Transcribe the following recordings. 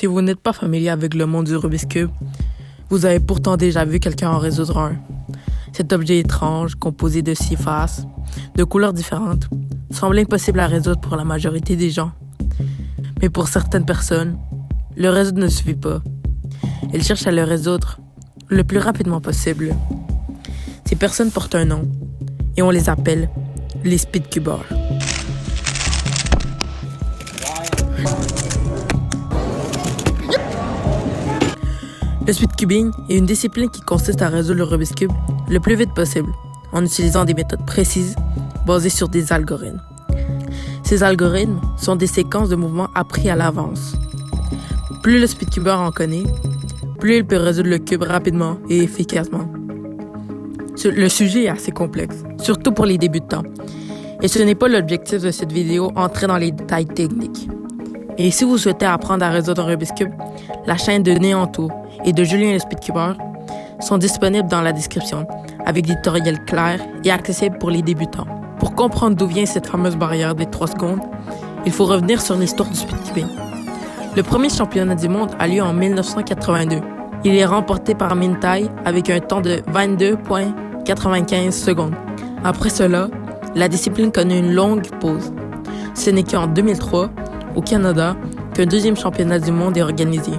Si vous n'êtes pas familier avec le monde du Rubik's Cube, vous avez pourtant déjà vu quelqu'un en résoudre un. Cet objet étrange, composé de 6 faces, de couleurs différentes, semble impossible à résoudre pour la majorité des gens. Mais pour certaines personnes, le résoudre ne suffit pas. Elles cherchent à le résoudre le plus rapidement possible. Ces personnes portent un nom, et on les appelle les speedcubers. Le speedcubing est une discipline qui consiste à résoudre le Rubik's Cube le plus vite possible, en utilisant des méthodes précises basées sur des algorithmes. Ces algorithmes sont des séquences de mouvements appris à l'avance. Plus le speedcuber en connaît, plus il peut résoudre le cube rapidement et efficacement. Le sujet est assez complexe, surtout pour les débutants. Et ce n'est pas l'objectif de cette vidéo, entrer dans les détails techniques. Et si vous souhaitez apprendre à résoudre un Rubik's Cube, la chaîne de Néanto et de Julien le Speedcuber sont disponibles dans la description, avec des tutoriels clairs et accessibles pour les débutants. Pour comprendre d'où vient cette fameuse barrière des 3 secondes, il faut revenir sur l'histoire du speedcubing. Le premier championnat du monde a lieu en 1982. Il est remporté par Mintai avec un temps de 22,95 secondes. Après cela, la discipline connaît une longue pause. Ce n'est qu'en 2003, au Canada, qu'un deuxième championnat du monde est organisé.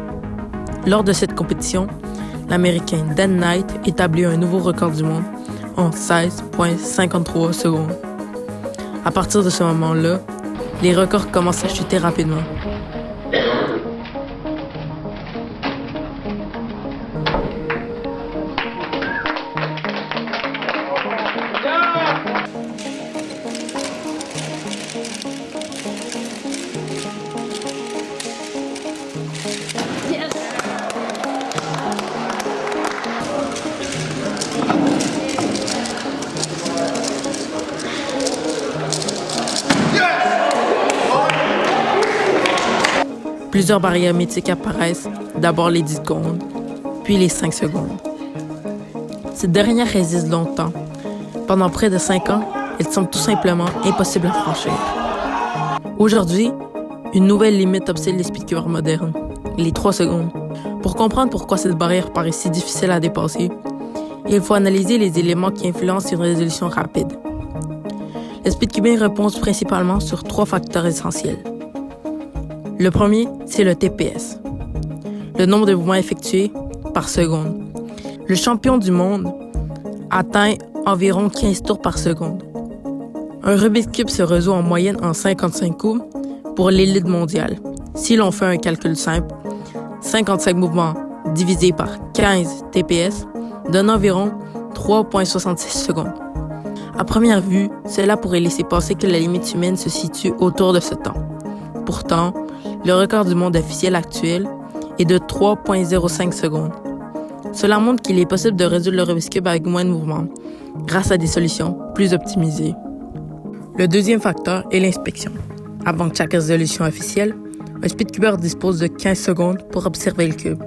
Lors de cette compétition, l'Américain Dan Knight établit un nouveau record du monde en 16,53 secondes. À partir de ce moment-là, les records commencent à chuter rapidement. Plusieurs barrières mythiques apparaissent, d'abord les 10 secondes, puis les 5 secondes. Ces dernières résistent longtemps. Pendant près de 5 ans, elles sont tout simplement impossibles à franchir. Aujourd'hui, une nouvelle limite obsède les speedcubers modernes, les 3 secondes. Pour comprendre pourquoi cette barrière paraît si difficile à dépasser, il faut analyser les éléments qui influencent une résolution rapide. Le speedcubing repose principalement sur 3 facteurs essentiels. Le premier, c'est le TPS, le nombre de mouvements effectués par seconde. Le champion du monde atteint environ 15 tours par seconde. Un Rubik's Cube se résout en moyenne en 55 coups pour l'élite mondiale. Si l'on fait un calcul simple, 55 mouvements divisé par 15 TPS donne environ 3,66 secondes. À première vue, cela pourrait laisser penser que la limite humaine se situe autour de ce temps. Pourtant, le record du monde officiel actuel est de 3,05 secondes. Cela montre qu'il est possible de résoudre le Rubik's Cube avec moins de mouvements, grâce à des solutions plus optimisées. Le deuxième facteur est l'inspection. Avant chaque résolution officielle, un speedcuber dispose de 15 secondes pour observer le cube.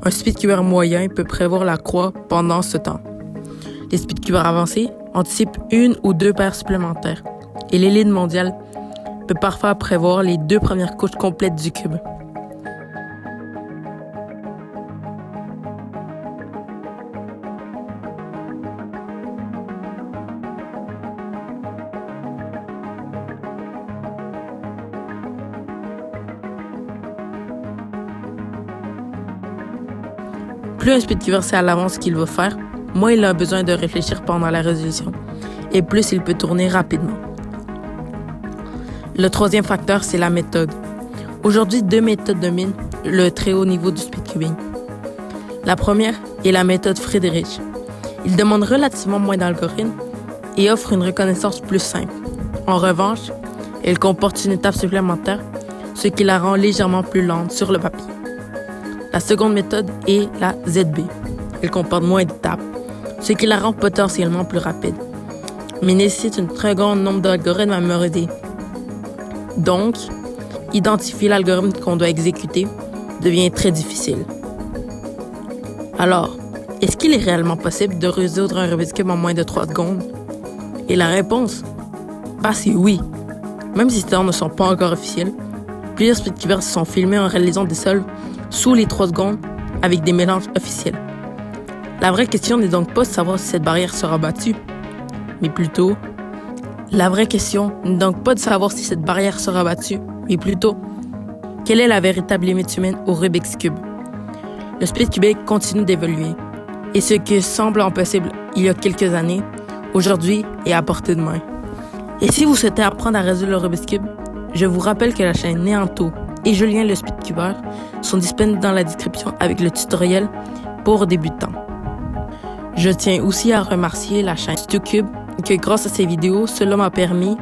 Un speedcuber moyen peut prévoir la croix pendant ce temps. Les speedcubers avancés anticipent 1 ou 2 paires supplémentaires, et l'élite mondiale peut parfois prévoir les 2 premières couches complètes du cube. Plus un speedcuber sait à l'avance ce qu'il veut faire, moins il a besoin de réfléchir pendant la résolution, et plus il peut tourner rapidement. Le troisième facteur, c'est la méthode. Aujourd'hui, 2 méthodes dominent le très haut niveau du speedcubing. La première est la méthode Friedrich. Il demande relativement moins d'algorithmes et offre une reconnaissance plus simple. En revanche, elle comporte une étape supplémentaire, ce qui la rend légèrement plus lente sur le papier. La seconde méthode est la ZB. Elle comporte moins d'étapes, ce qui la rend potentiellement plus rapide, mais nécessite un très grand nombre d'algorithmes à mémoriser. Donc, identifier l'algorithme qu'on doit exécuter devient très difficile. Alors, est-ce qu'il est réellement possible de résoudre un Rubik's Cube en moins de 3 secondes? Et la réponse, c'est oui. Même si ces termes ne sont pas encore officiels, Plusieurs speedcubers se sont filmés en réalisant des solves sous les 3 secondes avec des mélanges officiels. La vraie question n'est donc pas de savoir si cette barrière sera battue, mais plutôt, quelle est la véritable limite humaine au Rubik's Cube? Le speedcubing continue d'évoluer, et ce qui semble impossible il y a quelques années, aujourd'hui est à portée de main. Et si vous souhaitez apprendre à résoudre le Rubik's Cube, je vous rappelle que la chaîne Néanto et Julien le Speedcuber sont disponibles dans la description avec le tutoriel pour débutants. Je tiens aussi à remercier la chaîne StuCube que grâce à ces vidéos, cela m'a permis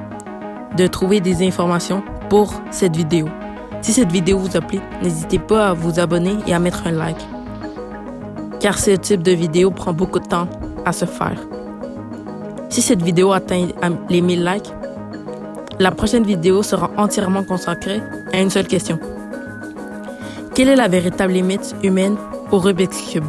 de trouver des informations pour cette vidéo. Si cette vidéo vous a plu, n'hésitez pas à vous abonner et à mettre un like, car ce type de vidéo prend beaucoup de temps à se faire. Si cette vidéo atteint les 1000 likes, la prochaine vidéo sera entièrement consacrée à une seule question. Quelle est la véritable limite humaine au Rubik's Cube?